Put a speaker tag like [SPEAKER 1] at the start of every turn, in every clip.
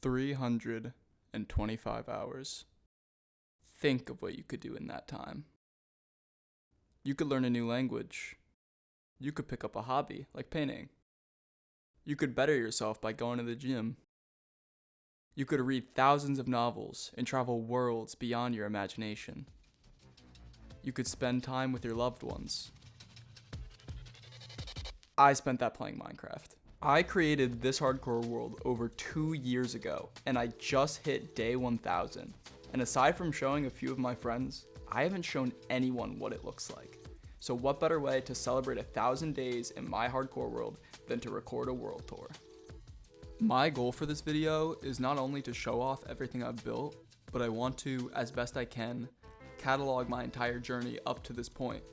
[SPEAKER 1] 325 hours. Think of what you could do in that time. You could learn a new language. You could pick up a hobby, like painting. You could better yourself by going to the gym. You could read thousands of novels and travel worlds beyond your imagination. You could spend time with your loved ones. I spent that playing Minecraft. I created this hardcore world over 2 years ago, and I just hit day 1000. And aside from showing a few of my friends, I haven't shown anyone what it looks like. So what better way to celebrate 1,000 days in my hardcore world than to record a world tour? My goal for this video is not only to show off everything I've built, but I want to, as best I can, catalog my entire journey up to this point.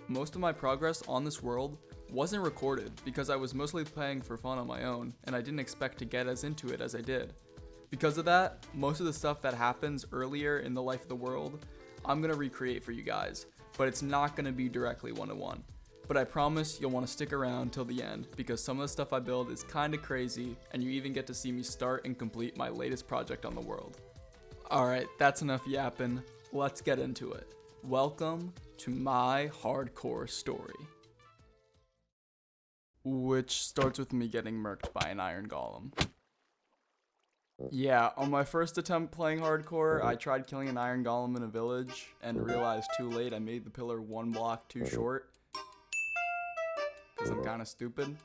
[SPEAKER 1] Most of my progress on this world wasn't recorded because I was mostly playing for fun on my own, and I didn't expect to get as into it as I did. Because of that, most of the stuff that happens earlier in the life of the world, I'm gonna recreate for you guys, but it's not gonna be directly one-to-one. But I promise you'll wanna stick around till the end because some of the stuff I build is kinda crazy, and you even get to see me start and complete my latest project on the world. Alright, that's enough yapping, let's get into it. Welcome to my hardcore story. Which starts with me getting murked by an iron golem. Yeah, on my first attempt playing hardcore, I tried killing an iron golem in a village and realized too late I made the pillar 1 block too short. Because I'm kinda stupid.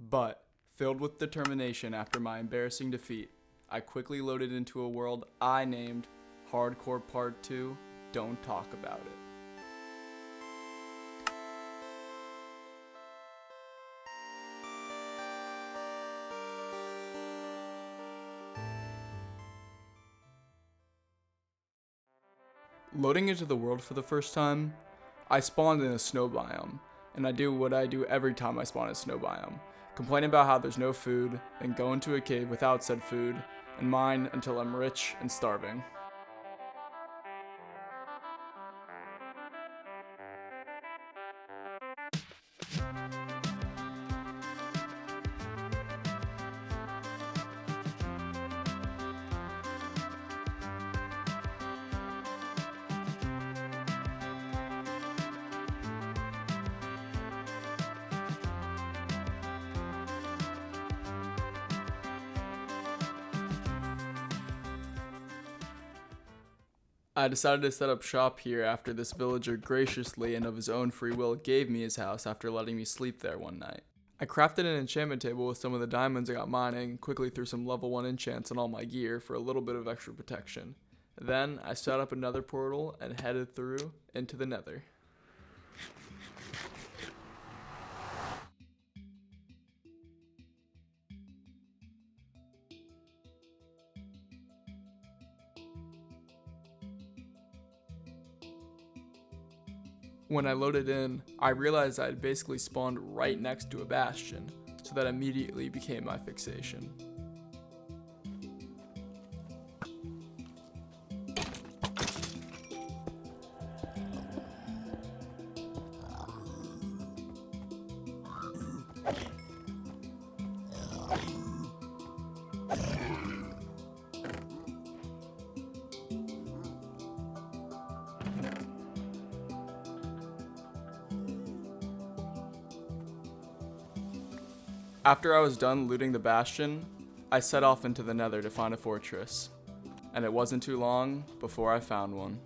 [SPEAKER 1] But, filled with determination after my embarrassing defeat, I quickly loaded into a world I named Hardcore Part 2, Don't Talk About It. Loading into the world for the first time, I spawned in a snow biome, and I do what I do every time I spawn in a snow biome, complain about how there's no food, then go into a cave without said food, and mine until I'm rich and starving. I decided to set up shop here after this villager graciously and of his own free will gave me his house after letting me sleep there one night. I crafted an enchantment table with some of the diamonds I got mining and quickly threw some level 1 enchants on all my gear for a little bit of extra protection. Then I set up another portal and headed through into the nether. When I loaded in, I realized I had basically spawned right next to a bastion, so that immediately became my fixation. After I was done looting the bastion, I set off into the nether to find a fortress, and it wasn't too long before I found one.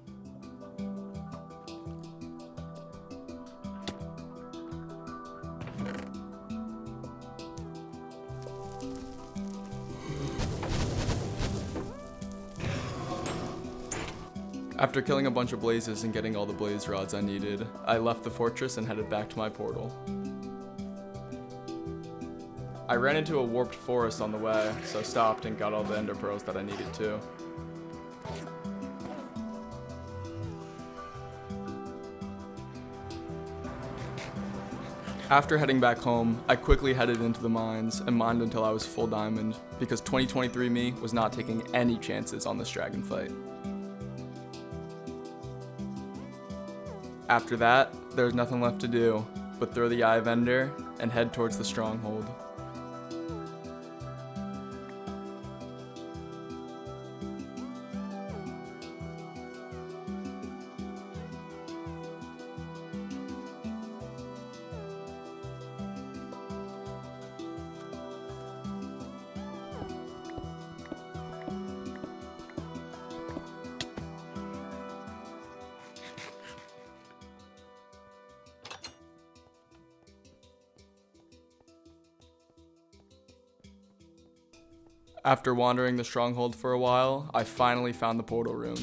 [SPEAKER 1] After killing a bunch of blazes and getting all the blaze rods I needed, I left the fortress and headed back to my portal. I ran into a warped forest on the way, so I stopped and got all the ender pearls that I needed too. After heading back home, I quickly headed into the mines and mined until I was full diamond, because 2023 me was not taking any chances on this dragon fight. After that, there was nothing left to do but throw the Eye of Ender and head towards the stronghold. After wandering the stronghold for a while, I finally found the portal room.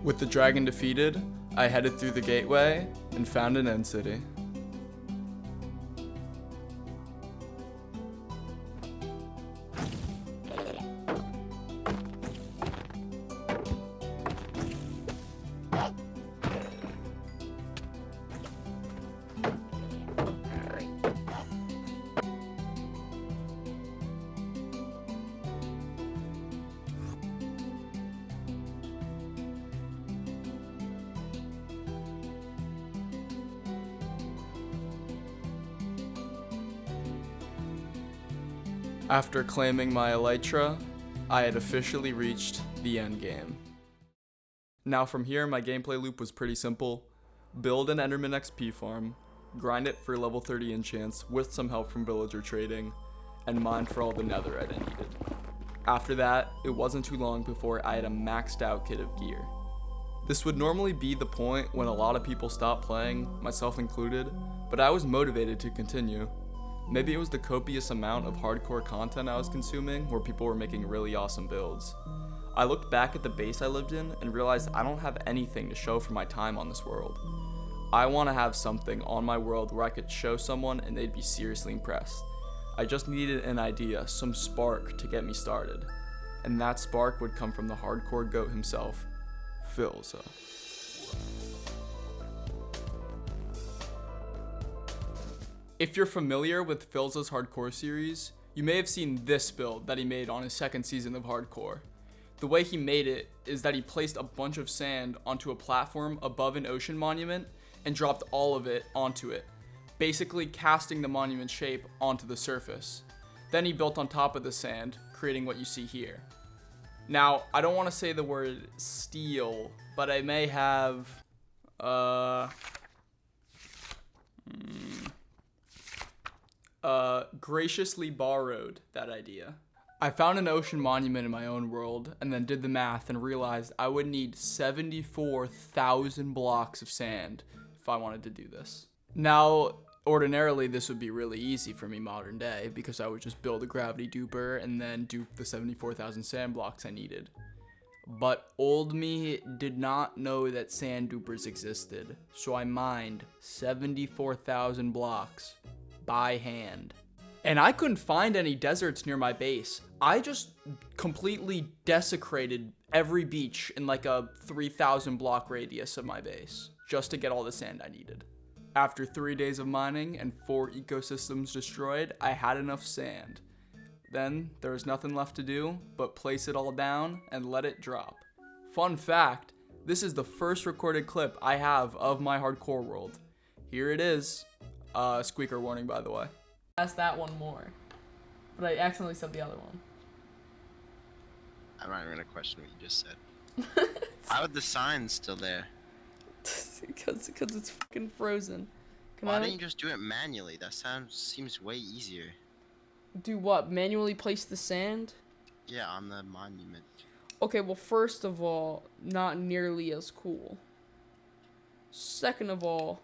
[SPEAKER 1] With the dragon defeated, I headed through the gateway and found an end city. After claiming my elytra, I had officially reached the end game. Now from here, my gameplay loop was pretty simple. Build an Enderman XP farm, grind it for level 30 enchants with some help from villager trading, and mine for all the netherite I needed. After that, it wasn't too long before I had a maxed out kit of gear. This would normally be the point when a lot of people stopped playing, myself included, but I was motivated to continue. Maybe it was the copious amount of hardcore content I was consuming where people were making really awesome builds. I looked back at the base I lived in and realized I don't have anything to show for my time on this world. I want to have something on my world where I could show someone and they'd be seriously impressed. I just needed an idea, some spark to get me started. And that spark would come from the hardcore goat himself, Philza. If you're familiar with Philza's hardcore series, you may have seen this build that he made on his second season of hardcore. The way he made it is that he placed a bunch of sand onto a platform above an ocean monument and dropped all of it onto it, basically casting the monument shape onto the surface. Then he built on top of the sand, creating what you see here. Now, I don't want to say the word steal, but I may have, graciously borrowed that idea. I found an ocean monument in my own world and then did the math and realized I would need 74,000 blocks of sand if I wanted to do this. Now, ordinarily this would be really easy for me modern day because I would just build a gravity duper and then dupe the 74,000 sand blocks I needed. But old me did not know that sand dupers existed, so I mined 74,000 blocks by hand. And I couldn't find any deserts near my base. I just completely desecrated every beach in like a 3,000 block radius of my base just to get all the sand I needed. After 3 days of mining and 4 ecosystems destroyed, I had enough sand. Then there was nothing left to do but place it all down and let it drop. Fun fact, this is the first recorded clip I have of my hardcore world. Here it is. Squeaker warning, by the way.
[SPEAKER 2] Ask that one more, but I accidentally said the other one.
[SPEAKER 3] I'm not even gonna question what you just said. How are the signs still there?
[SPEAKER 2] Because it's fucking frozen.
[SPEAKER 3] Why didn't you just do it manually? That seems way easier.
[SPEAKER 2] Do what? Manually place the sand?
[SPEAKER 3] Yeah, on the monument.
[SPEAKER 2] Okay, well, first of all, not nearly as cool. Second of all,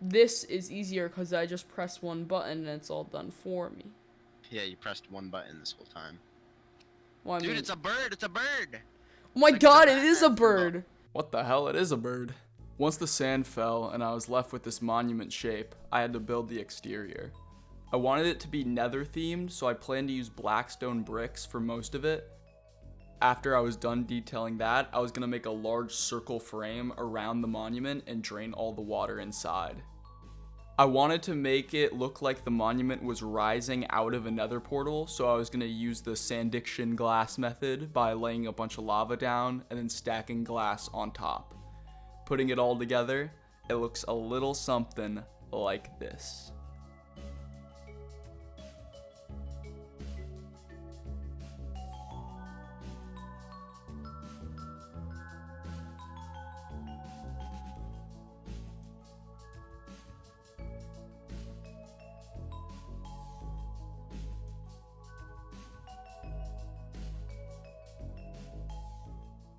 [SPEAKER 2] this is easier because I just press one button and it's all done for me.
[SPEAKER 3] Yeah, you pressed one button this whole time.
[SPEAKER 2] Well,
[SPEAKER 3] Dude, it's a bird! It's a bird!
[SPEAKER 2] Oh my god, it is a bird!
[SPEAKER 1] What the hell? It is a bird. Once the sand fell and I was left with this monument shape, I had to build the exterior. I wanted it to be nether themed, so I planned to use blackstone bricks for most of it. after I was done detailing that, I was gonna make a large circle frame around the monument and drain all the water inside. I wanted to make it look like the monument was rising out of a nether portal, so I was going to use the Sandiction glass method by laying a bunch of lava down and then stacking glass on top. Putting it all together, it looks a little something like this.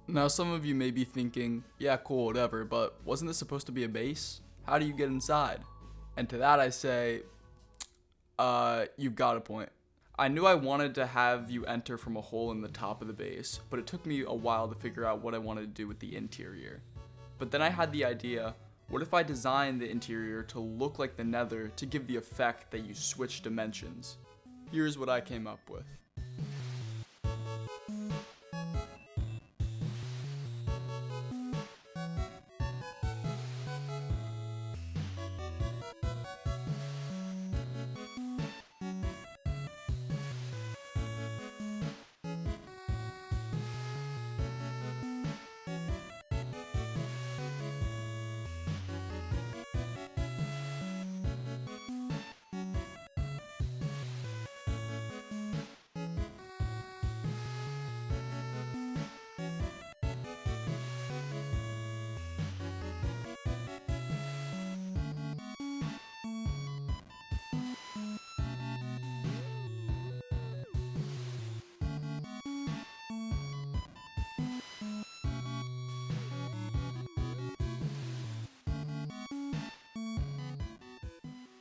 [SPEAKER 1] Now some of you may be thinking, yeah cool, whatever, but wasn't this supposed to be a base? How do you get inside? And to that I say, you've got a point. I knew I wanted to have you enter from a hole in the top of the base, but it took me a while to figure out what I wanted to do with the interior. But then I had the idea, what if I designed the interior to look like the nether to give the effect that you switch dimensions? Here's what I came up with.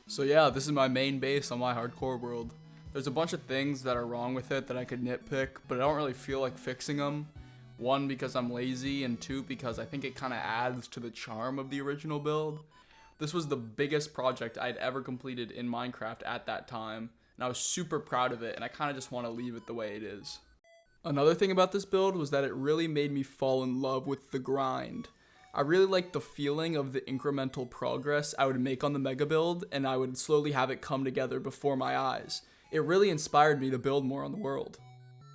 [SPEAKER 1] So yeah, this is my main base on my hardcore world. There's a bunch of things that are wrong with it that I could nitpick, but I don't really feel like fixing them. One, because I'm lazy, and two, because I think it kind of adds to the charm of the original build. This was the biggest project I'd ever completed in Minecraft at that time, and I was super proud of it, and I kind of just want to leave it the way it is. Another thing about this build was that it really made me fall in love with the grind. I really liked the feeling of the incremental progress I would make on the mega build, and I would slowly have it come together before my eyes. It really inspired me to build more on the world.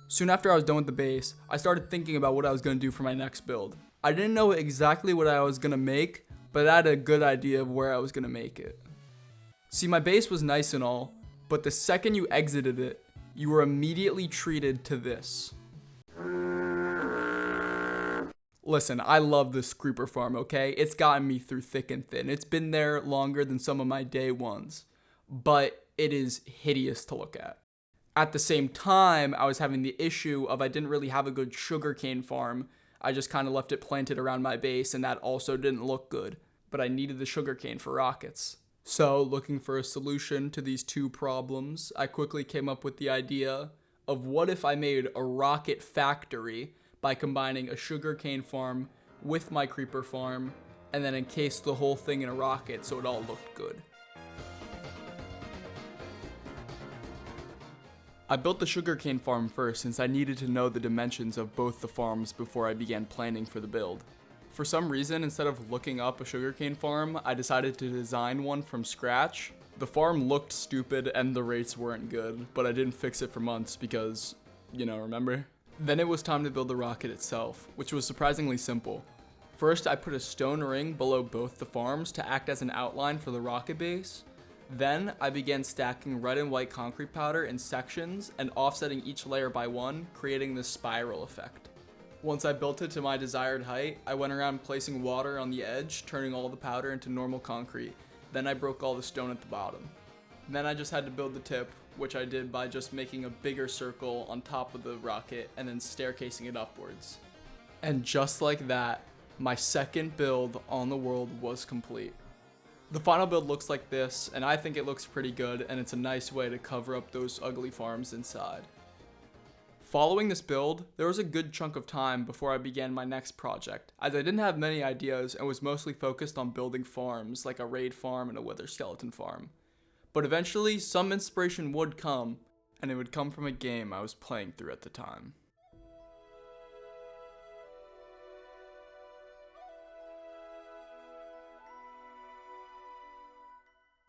[SPEAKER 1] Soon after I was done with the base, I started thinking about what I was going to do for my next build. I didn't know exactly what I was going to make, but I had a good idea of where I was going to make it. See, my base was nice and all, but the second you exited it, you were immediately treated to this. Listen, I love this creeper farm, okay? It's gotten me through thick and thin. It's been there longer than some of my day ones, but it is hideous to look at. At the same time, I was having the issue of I didn't really have a good sugarcane farm. I just kind of left it planted around my base, and that also didn't look good, but I needed the sugarcane for rockets. So, looking for a solution to these two problems, I quickly came up with the idea of what if I made a rocket factory by combining a sugarcane farm with my creeper farm, and then encased the whole thing in a rocket so it all looked good. I built the sugarcane farm first since I needed to know the dimensions of both the farms before I began planning for the build. For some reason, instead of looking up a sugarcane farm, I decided to design one from scratch. The farm looked stupid and the rates weren't good, but I didn't fix it for months because, remember? Then it was time to build the rocket itself, which was surprisingly simple. First, I put a stone ring below both the farms to act as an outline for the rocket base. Then, I began stacking red and white concrete powder in sections and offsetting each layer by one, creating this spiral effect. Once I built it to my desired height, I went around placing water on the edge, turning all the powder into normal concrete. Then I broke all the stone at the bottom. Then I just had to build the tip, which I did by just making a bigger circle on top of the rocket and then staircasing it upwards. And just like that, my second build on the world was complete. The final build looks like this, and I think it looks pretty good, and it's a nice way to cover up those ugly farms inside. Following this build, there was a good chunk of time before I began my next project, as I didn't have many ideas and was mostly focused on building farms like a raid farm and a wither skeleton farm. But eventually, some inspiration would come, and it would come from a game I was playing through at the time.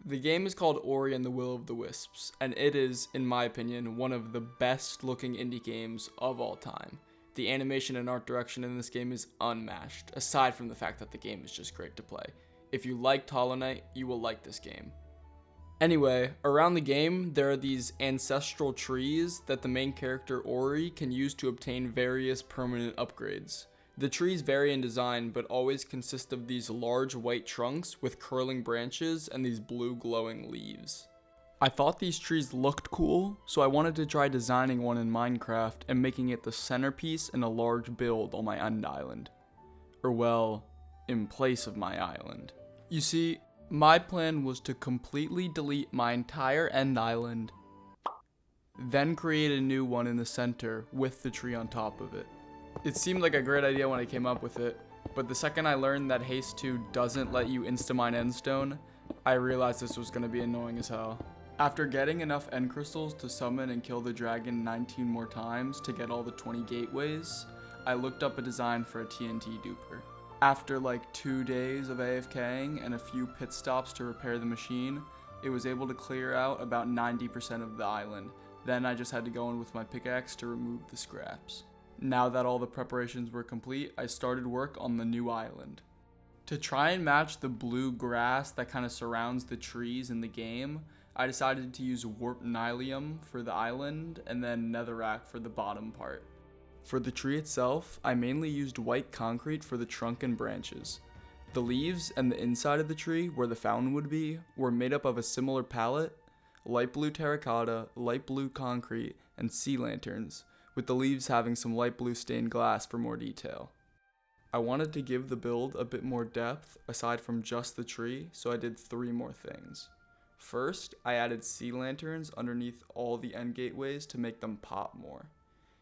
[SPEAKER 1] The game is called Ori and the Will of the Wisps, and it is, in my opinion, one of the best looking indie games of all time. The animation and art direction in this game is unmatched, aside from the fact that the game is just great to play. If you liked Hollow Knight, you will like this game. Anyway, around the game, there are these ancestral trees that the main character Ori can use to obtain various permanent upgrades. The trees vary in design, but always consist of these large white trunks with curling branches and these blue glowing leaves. I thought these trees looked cool, so I wanted to try designing one in Minecraft and making it the centerpiece in a large build on my end island. Or well, in place of my island. You see, my plan was to completely delete my entire end island, then create a new one in the center with the tree on top of it. It seemed like a great idea when I came up with it, but the second I learned that Haste 2 doesn't let you insta-mine endstone, I realized this was going to be annoying as hell. After getting enough end crystals to summon and kill the dragon 19 more times to get all the 20 gateways, I looked up a design for a TNT duper. After like 2 days of AFKing and a few pit stops to repair the machine, it was able to clear out about 90% of the island. Then I just had to go in with my pickaxe to remove the scraps. Now that all the preparations were complete, I started work on the new island. To try and match the blue grass that kind of surrounds the trees in the game, I decided to use warp nylium for the island and then netherrack for the bottom part. For the tree itself, I mainly used white concrete for the trunk and branches. The leaves and the inside of the tree, where the fountain would be, were made up of a similar palette: light blue terracotta, light blue concrete, and sea lanterns, with the leaves having some light blue stained glass for more detail. I wanted to give the build a bit more depth aside from just the tree, so I did 3 more things. First, I added sea lanterns underneath all the end gateways to make them pop more.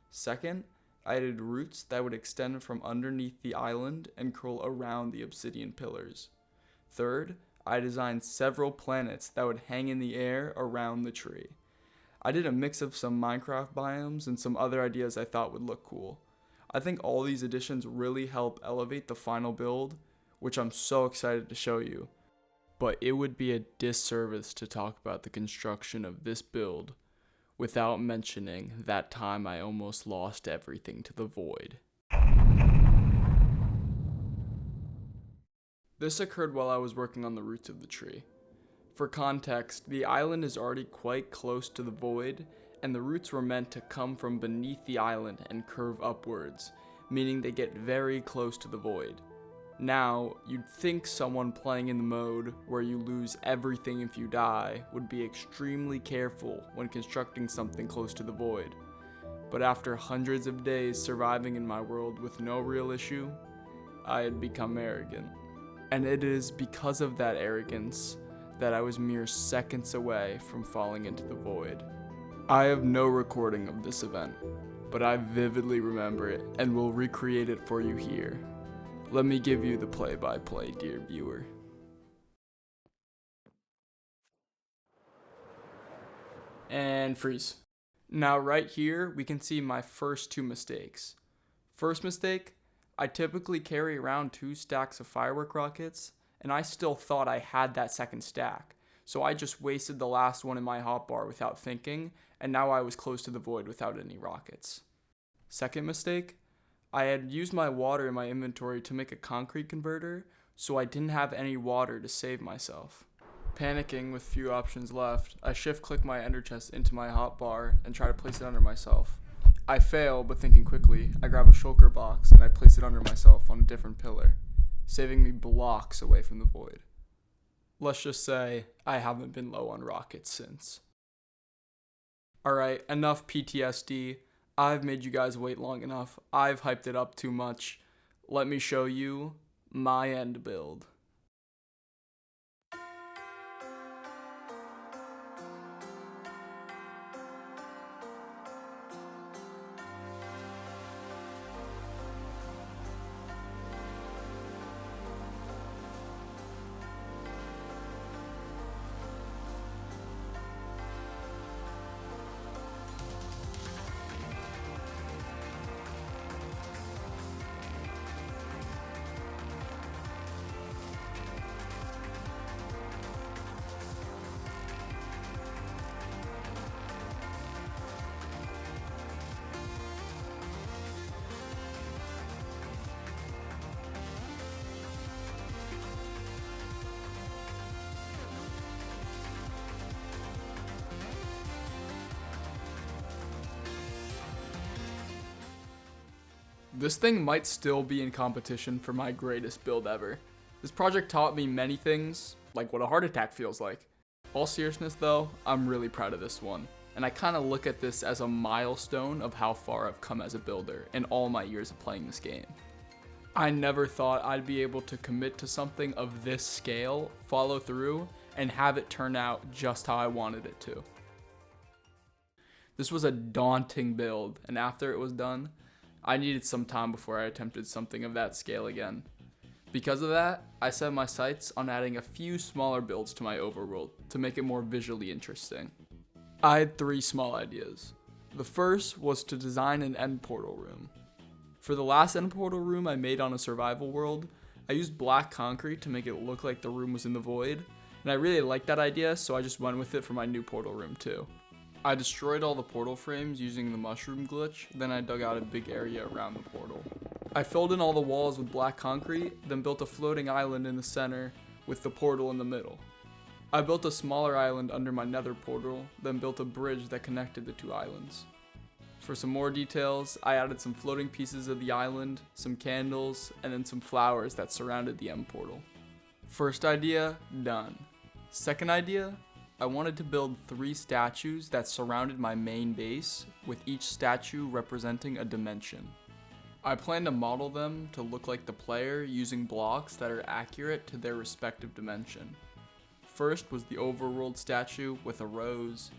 [SPEAKER 1] Second, I added roots that would extend from underneath the island and curl around the obsidian pillars. Third, I designed several planets that would hang in the air around the tree. I did a mix of some Minecraft biomes and some other ideas I thought would look cool. I think all these additions really help elevate the final build, which I'm so excited to show you. But it would be a disservice to talk about the construction of this build without mentioning that time I almost lost everything to the void. This occurred while I was working on the roots of the tree. For context, the island is already quite close to the void, and the roots were meant to come from beneath the island and curve upwards, meaning they get very close to the void. Now, you'd think someone playing in the mode where you lose everything if you die would be extremely careful when constructing something close to the void. But after hundreds of days surviving in my world with no real issue, I had become arrogant. And it is because of that arrogance that I was mere seconds away from falling into the void. I have no recording of this event, but I vividly remember it and will recreate it for you here. Let me give you the play-by-play, dear viewer. And freeze. Now right here, we can see my first 2 mistakes. First mistake, I typically carry around 2 stacks of firework rockets, and I still thought I had that second stack. So I just wasted the last one in my hotbar without thinking, and now I was close to the void without any rockets. Second mistake, I had used my water in my inventory to make a concrete converter, so I didn't have any water to save myself. Panicking with few options left, I shift-click my ender chest into my hotbar and try to place it under myself. I fail, but thinking quickly, I grab a shulker box and I place it under myself on a different pillar, saving me blocks away from the void. Let's just say I haven't been low on rockets since. Alright, enough PTSD. I've made you guys wait long enough. I've hyped it up too much. Let me show you my end build. This thing might still be in competition for my greatest build ever. This project taught me many things, like what a heart attack feels like. All seriousness though, I'm really proud of this one, and I kind of look at this as a milestone of how far I've come as a builder in all my years of playing this game. I never thought I'd be able to commit to something of this scale, follow through, and have it turn out just how I wanted it to. This was a daunting build, and after it was done, I needed some time before I attempted something of that scale again. Because of that, I set my sights on adding a few smaller builds to my overworld to make it more visually interesting. I had 3 small ideas. The first was to design an end portal room. For the last end portal room I made on a survival world, I used black concrete to make it look like the room was in the void, and I really liked that idea, so I just went with it for my new portal room too. I destroyed all the portal frames using the mushroom glitch, then I dug out a big area around the portal. I filled in all the walls with black concrete, then built a floating island in the center with the portal in the middle. I built a smaller island under my nether portal, then built a bridge that connected the 2 islands. For some more details, I added some floating pieces of the island, some candles, and then some flowers that surrounded the end portal. First idea, done. Second idea, I wanted to build 3 statues that surrounded my main base, with each statue representing a dimension. I plan to model them to look like the player using blocks that are accurate to their respective dimension. First was the overworld statue with a rose,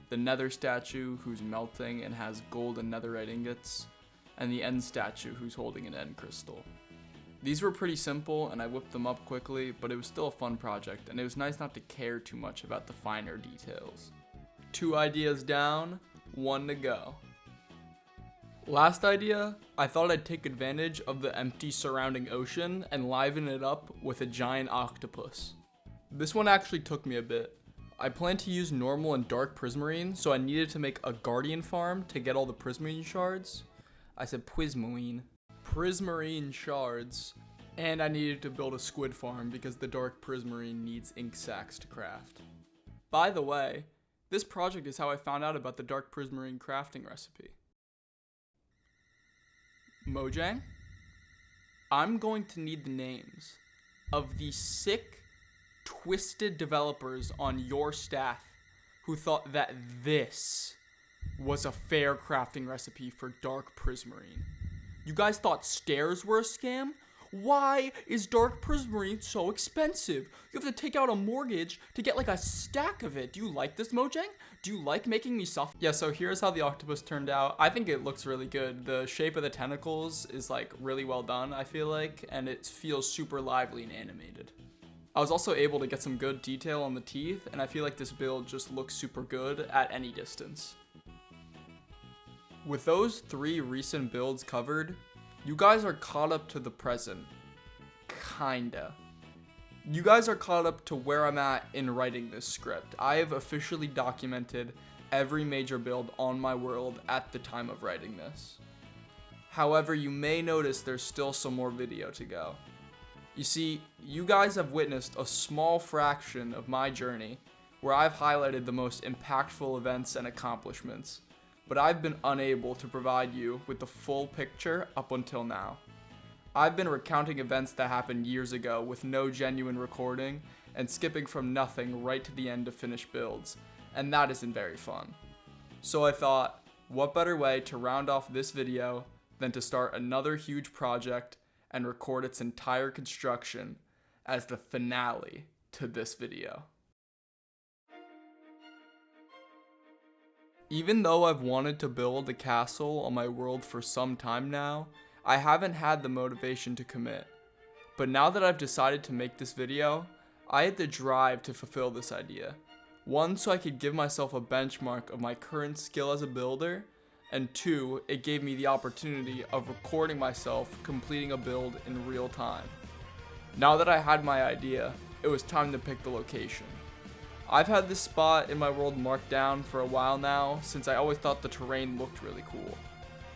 [SPEAKER 1] the nether statue who's melting and has gold and netherite ingots, and the end statue who's holding an end crystal. These were pretty simple and I whipped them up quickly, but it was still a fun project and it was nice not to care too much about the finer details. 2 ideas down, 1 to go. Last idea, I thought I'd take advantage of the empty surrounding ocean and liven it up with a giant octopus. This one actually took me a bit. I planned to use normal and dark prismarine, so I needed to make a guardian farm to get all the prismarine shards. I said prismarine shards. And I needed to build a squid farm because the dark prismarine needs ink sacs to craft. By the way, this project is how I found out about the dark prismarine crafting recipe. Mojang, I'm going to need the names of the sick, twisted developers on your staff who thought that this was a fair crafting recipe for dark prismarine. You guys thought stairs were a scam? Why is dark prismarine so expensive? You have to take out a mortgage to get like a stack of it. Do you like this, Mojang? Do you like making me suffer? Yeah, so here's how the octopus turned out. I think it looks really good. The shape of the tentacles is like really well done, I feel like, and it feels super lively and animated. I was also able to get some good detail on the teeth, and I feel like this build just looks super good at any distance. With those 3 recent builds covered, you guys are caught up to the present. Kinda. You guys are caught up to where I'm at in writing this script. I have officially documented every major build on my world at the time of writing this. However, you may notice there's still some more video to go. You see, you guys have witnessed a small fraction of my journey where I've highlighted the most impactful events and accomplishments, but I've been unable to provide you with the full picture up until now. I've been recounting events that happened years ago with no genuine recording and skipping from nothing right to the end to finish builds, and that isn't very fun. So I thought, what better way to round off this video than to start another huge project and record its entire construction as the finale to this video. Even though I've wanted to build a castle on my world for some time now, I haven't had the motivation to commit. But now that I've decided to make this video, I had the drive to fulfill this idea. 1, so I could give myself a benchmark of my current skill as a builder, and 2, it gave me the opportunity of recording myself completing a build in real time. Now that I had my idea, it was time to pick the location. I've had this spot in my world marked down for a while now, since I always thought the terrain looked really cool.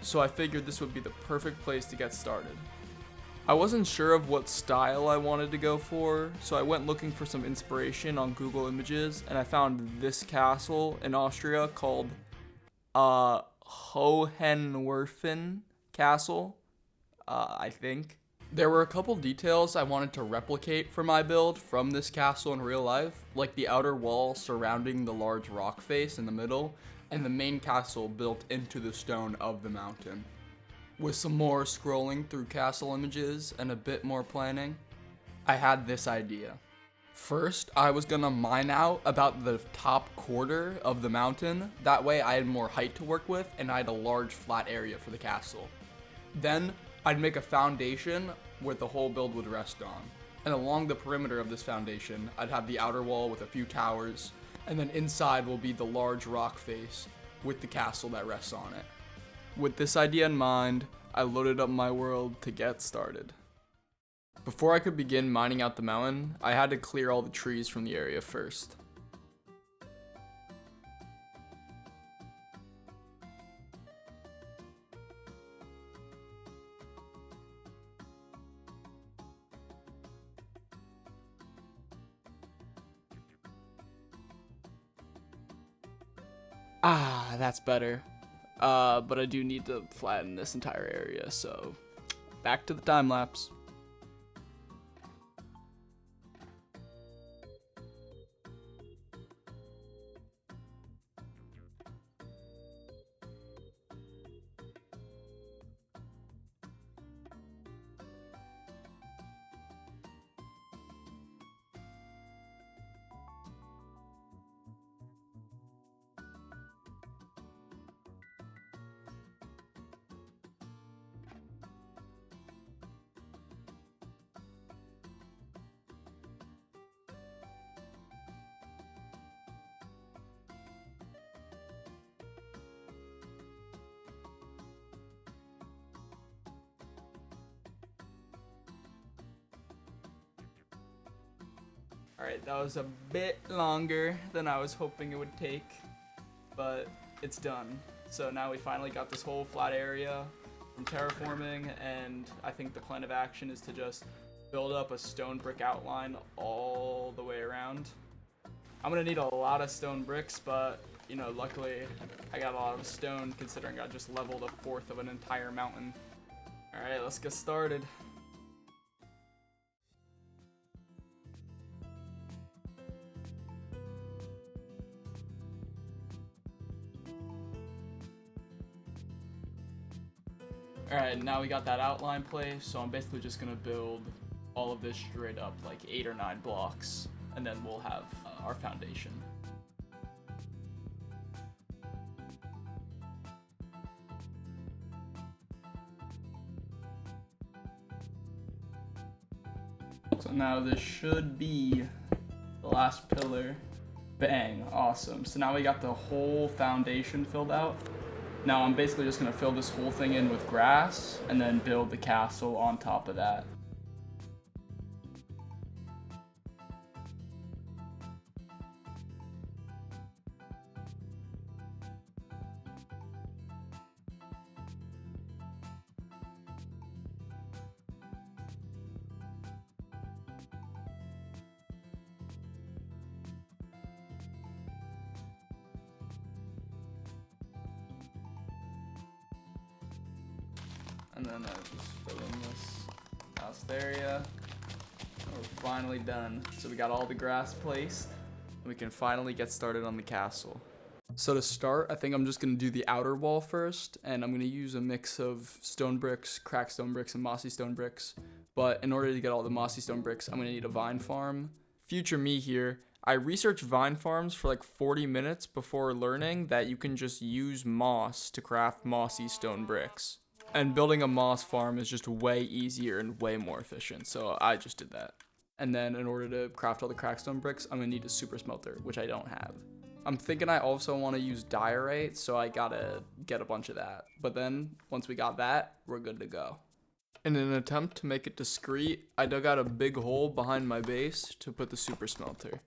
[SPEAKER 1] So I figured this would be the perfect place to get started. I wasn't sure of what style I wanted to go for, so I went looking for some inspiration on Google Images, and I found this castle in Austria called Hohenwerfen Castle. I think. There were a couple details I wanted to replicate for my build from this castle in real life, like the outer wall surrounding the large rock face in the middle, and the main castle built into the stone of the mountain. With some more scrolling through castle images and a bit more planning, I had this idea. First, I was gonna mine out about the top quarter of the mountain. That way I had more height to work with and I had a large flat area for the castle. Then I'd make a foundation where the whole build would rest on. And along the perimeter of this foundation, I'd have the outer wall with a few towers, and then inside will be the large rock face with the castle that rests on it. With this idea in mind, I loaded up my world to get started. Before I could begin mining out the mountain, I had to clear all the trees from the area first. That's better. But I do need to flatten this entire area, so back to the time lapse. Alright, that was a bit longer than I was hoping it would take, but it's done. So now we finally got this whole flat area from terraforming, and I think the plan of action is to just build up a stone brick outline all the way around. I'm gonna need a lot of stone bricks, but you know, luckily I got a lot of stone considering I just leveled a fourth of an entire mountain. Alright, let's get started. Alright, now we got that outline placed, so I'm basically just gonna build all of this straight up, like 8 or 9 blocks, and then we'll have our foundation. So now this should be the last pillar. Bang, awesome. So now we got the whole foundation filled out. Now I'm basically just gonna fill this whole thing in with grass and then build the castle on top of that. And then I just fill in this last area. And we're finally done. So we got all the grass placed, and we can finally get started on the castle. So to start, I think I'm just gonna do the outer wall first, and I'm gonna use a mix of stone bricks, cracked stone bricks, and mossy stone bricks. But in order to get all the mossy stone bricks, I'm gonna need a vine farm. Future me here, I researched vine farms for like 40 minutes before learning that you can just use moss to craft mossy stone bricks. And building a moss farm is just way easier and way more efficient, so I just did that. And then in order to craft all the crackstone bricks, I'm gonna need a super smelter, which I don't have. I'm thinking I also want to use diorite, so I gotta get a bunch of that. But then, once we got that, we're good to go. In an attempt to make it discreet, I dug out a big hole behind my base to put the super smelter.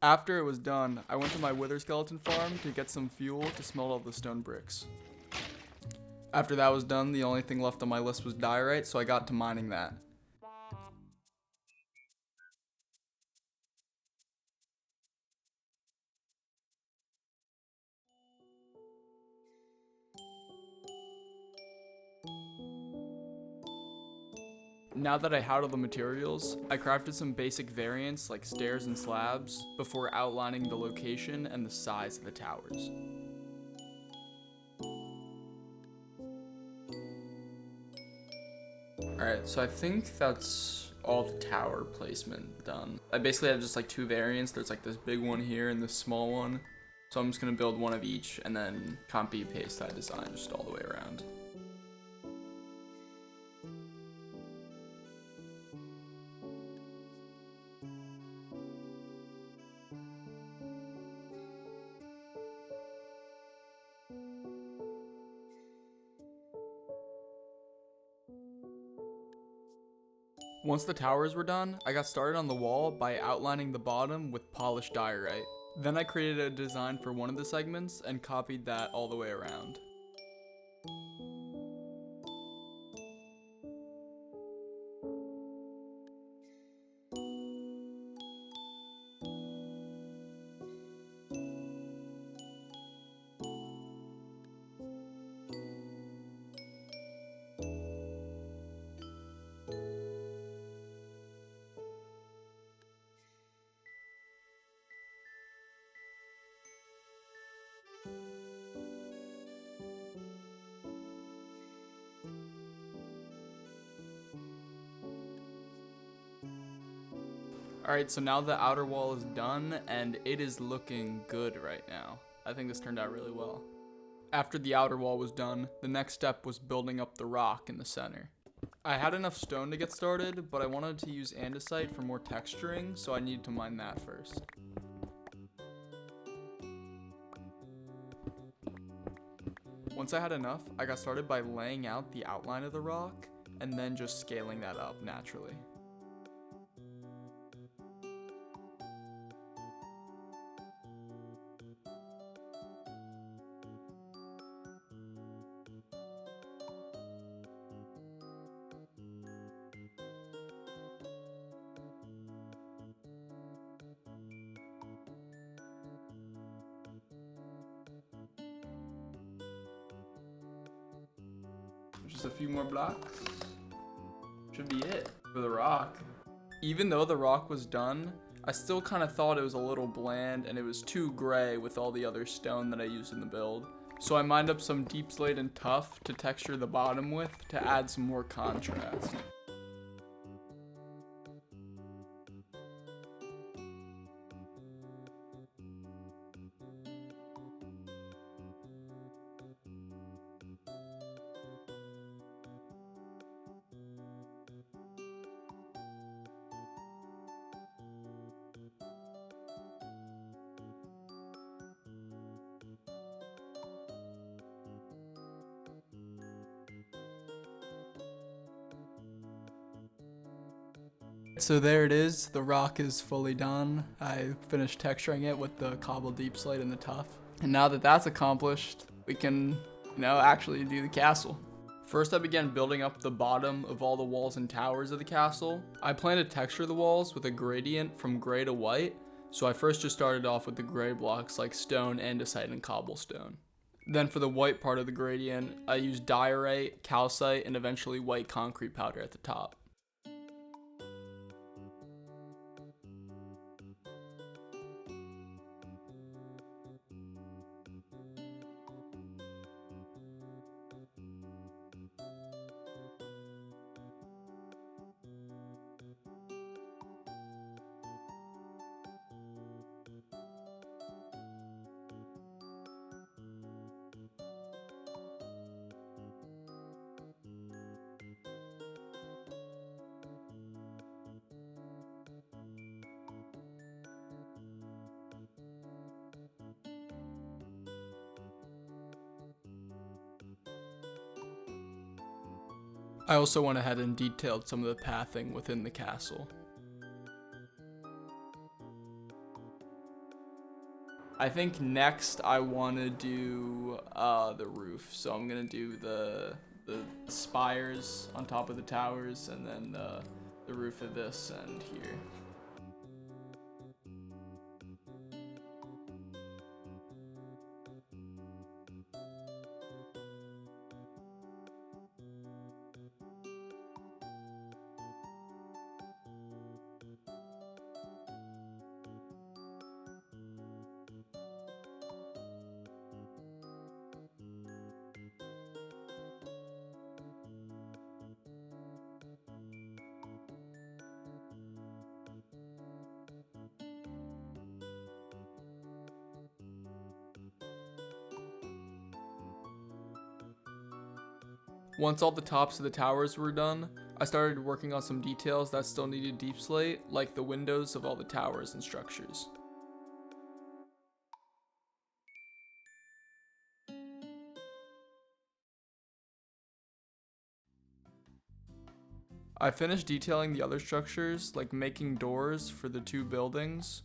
[SPEAKER 1] After it was done, I went to my wither skeleton farm to get some fuel to smelt all the stone bricks. After that was done, the only thing left on my list was diorite, so I got to mining that. Now that I had all the materials, I crafted some basic variants like stairs and slabs before outlining the location and the size of the towers. Alright, so I think that's all the tower placement done. I basically have just like two variants. There's like this big one here and this small one. So I'm just gonna build one of each and then copy paste that design just all the way around. Once the towers were done, I got started on the wall by outlining the bottom with polished diorite. Then I created a design for one of the segments and copied that all the way around. Alright, so now the outer wall is done, and it is looking good right now. I think this turned out really well. After the outer wall was done, the next step was building up the rock in the center. I had enough stone to get started, but I wanted to use andesite for more texturing, so I needed to mine that first. Once I had enough, I got started by laying out the outline of the rock, and then just scaling that up naturally. Just a few more blocks. Should be it for the rock. Even though the rock was done, I still kind of thought it was a little bland and it was too gray with all the other stone that I used in the build. So I mined up some deep slate and tuff to texture the bottom with to add some more contrast. So there it is, the rock is fully done. I finished texturing it with the cobble deep slate and the tuff. And now that that's accomplished, we can, actually do the castle. First I began building up the bottom of all the walls and towers of the castle. I plan to texture the walls with a gradient from gray to white, so I first just started off with the gray blocks like stone, andesite, and cobblestone. Then for the white part of the gradient, I used diorite, calcite, and eventually white concrete powder at the top. I also went ahead and detailed some of the pathing within the castle. I think next I want to do the roof. So I'm gonna do the spires on top of the towers, and then the roof of this end here. Once all the tops of the towers were done, I started working on some details that still needed deep slate, like the windows of all the towers and structures. I finished detailing the other structures, like making doors for the 2 buildings.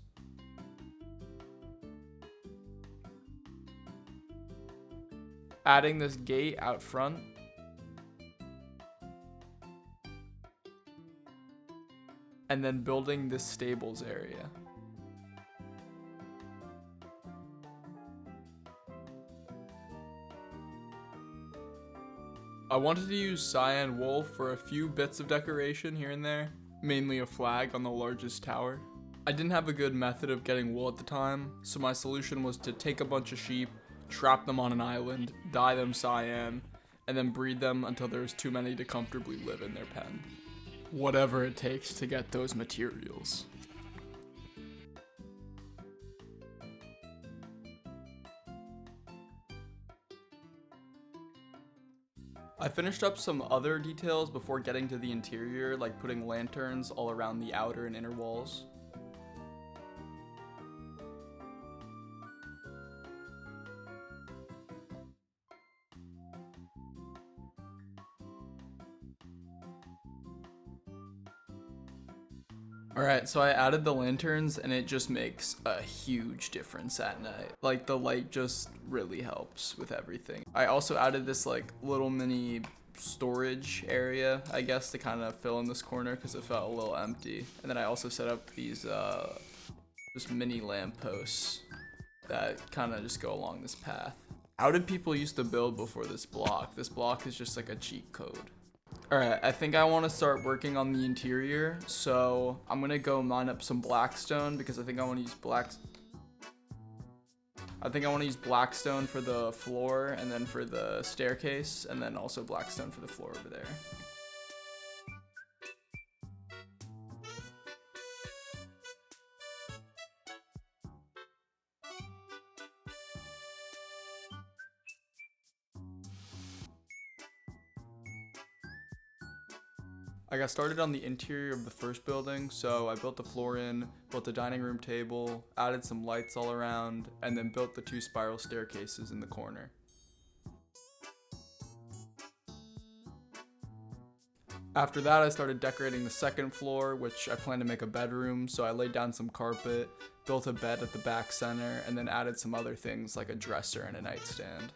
[SPEAKER 1] Adding this gate out front. And then building this stables area. I wanted to use cyan wool for a few bits of decoration here and there, mainly a flag on the largest tower. I didn't have a good method of getting wool at the time, so my solution was to take a bunch of sheep, trap them on an island, dye them cyan, and then breed them until there was too many to comfortably live in their pen. Whatever it takes to get those materials. I finished up some other details before getting to the interior, like putting lanterns all around the outer and inner walls. Alright, so I added the lanterns and it just makes a huge difference at night. Like the light just really helps with everything. I also added this like little mini storage area, I guess, to kind of fill in this corner because it felt a little empty. And then I also set up these just mini lampposts that kind of just go along this path. How did people used to build before this block? This block is just like a cheat code. Alright, I think I want to start working on the interior, so I'm going to go mine up some blackstone because I think I want to use blackstone for the floor and then for the staircase, and then also blackstone for the floor over there. I got started on the interior of the first building, so I built the floor in, built a dining room table, added some lights all around, and then built the 2 spiral staircases in the corner. After that, I started decorating the second floor, which I plan to make a bedroom, so I laid down some carpet, built a bed at the back center, and then added some other things like a dresser and a nightstand.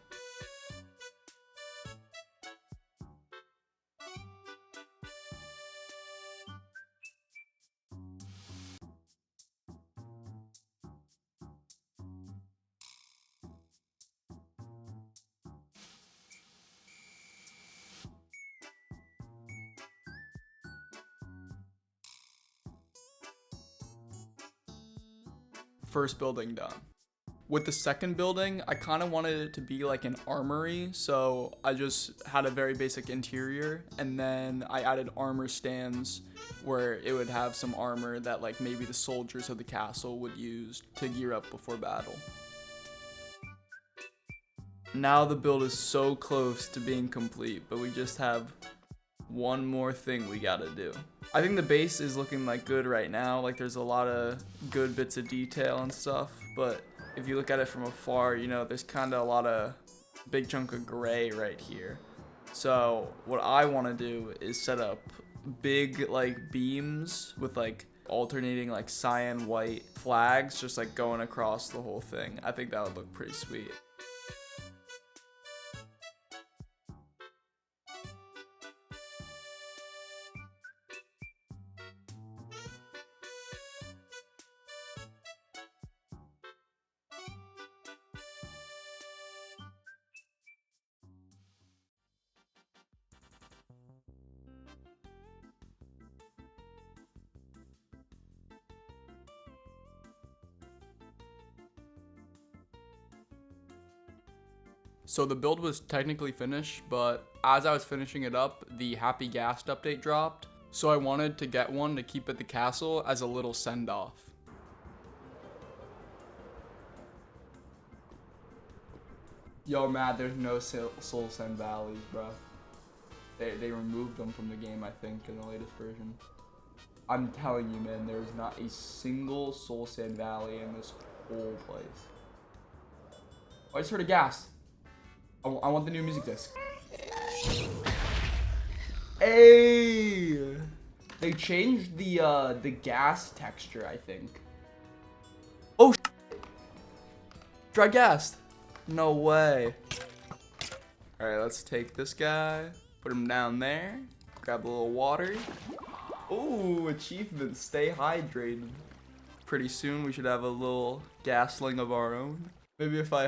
[SPEAKER 1] First building done. With the second building, I kind of wanted it to be like an armory, so I just had a very basic interior, and then I added armor stands where it would have some armor that like maybe the soldiers of the castle would use to gear up before battle. Now the build is so close to being complete, but we just have one more thing we gotta do. I think the base is looking like good right now, like there's a lot of good bits of detail and stuff, but if you look at it from afar, you know, there's kind of a lot of big chunk of gray right here. So what I want to do is set up big like beams with like alternating like cyan white flags just like going across the whole thing. I think that would look pretty sweet. So the build was technically finished, but as I was finishing it up, the Happy Ghast update dropped. So I wanted to get one to keep at the castle as a little send-off. Yo, Matt, there's no Soul Sand Valleys, bro. They removed them from the game, I think, in the latest version. I'm telling you, man, there's not a single Soul Sand Valley in this whole place. Oh, I just heard a gas. I want the new music disc. Hey! They changed the gas texture, I think. Oh, dry gas. No way. All right, let's take this guy, put him down there, grab a little water. Oh, achievement, stay hydrated. Pretty soon we should have a little gasling of our own. Maybe if I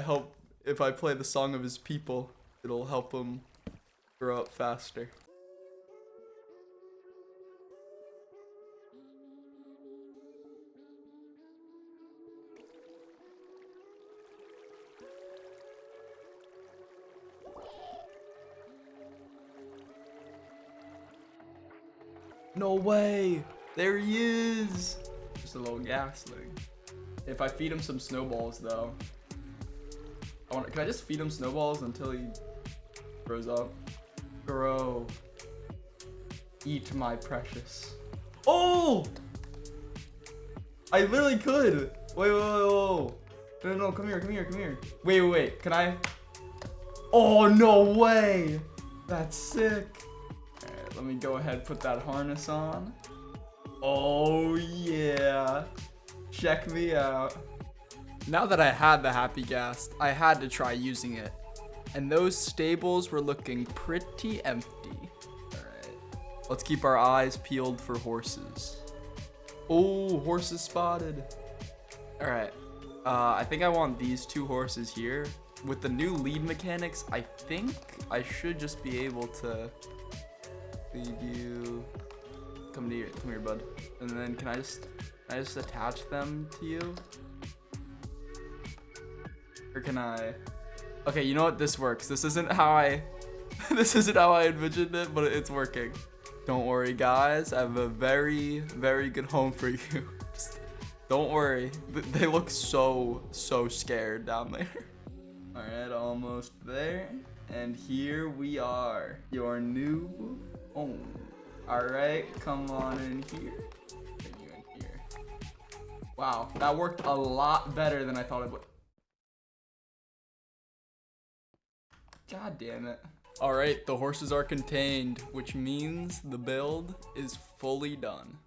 [SPEAKER 1] play the song of his people, it'll help him grow up faster. No way! There he is! Just a little gasling. If I feed him some snowballs though, can I just feed him snowballs until he grows up? Grow. Eat my precious. Oh! I literally could! Wait. No, come here. Wait. Can I? Oh, no way! That's sick. Alright, let me go ahead and put that harness on. Oh, yeah. Check me out. Now that I had the Happy Ghast, I had to try using it. And those stables were looking pretty empty. Alright, let's keep our eyes peeled for horses. Oh, horses spotted. Alright, I think I want these two horses here. With the new lead mechanics, I think I should just be able to lead you. Come here, bud. And then can I just attach them to you? Or can I? Okay, you know what? This works. This isn't how I envisioned it, but it's working. Don't worry, guys. I have a very, very good home for you. Just don't worry. They look so scared down there. All right, almost there. And here we are, your new home. All right, come on in here. Get you in here. Wow, that worked a lot better than I thought it would. God damn it. All right, the horses are contained, which means the build is fully done.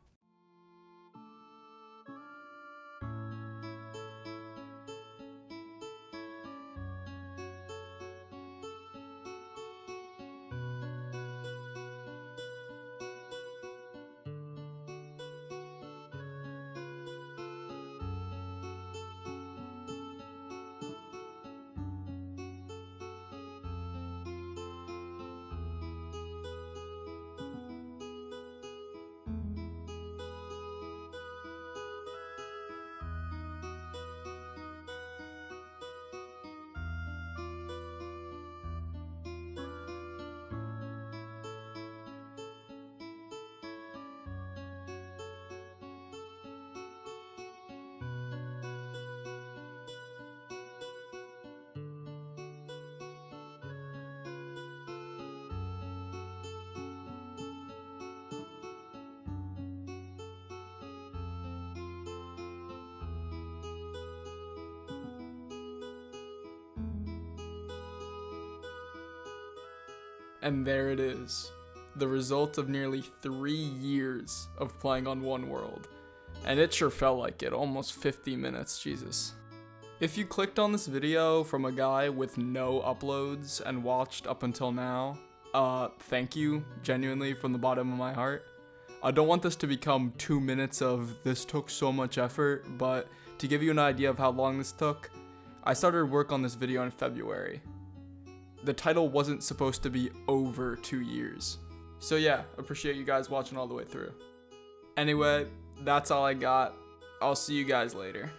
[SPEAKER 1] And there it is, the result of nearly 3 years of playing on One World. And it sure felt like it, almost 50 minutes, Jesus. If you clicked on this video from a guy with no uploads and watched up until now, thank you, genuinely, from the bottom of my heart. I don't want this to become 2 minutes of this took so much effort, but to give you an idea of how long this took, I started work on this video in February. The title wasn't supposed to be over 2 years. So yeah, appreciate you guys watching all the way through. Anyway, that's all I got. I'll see you guys later.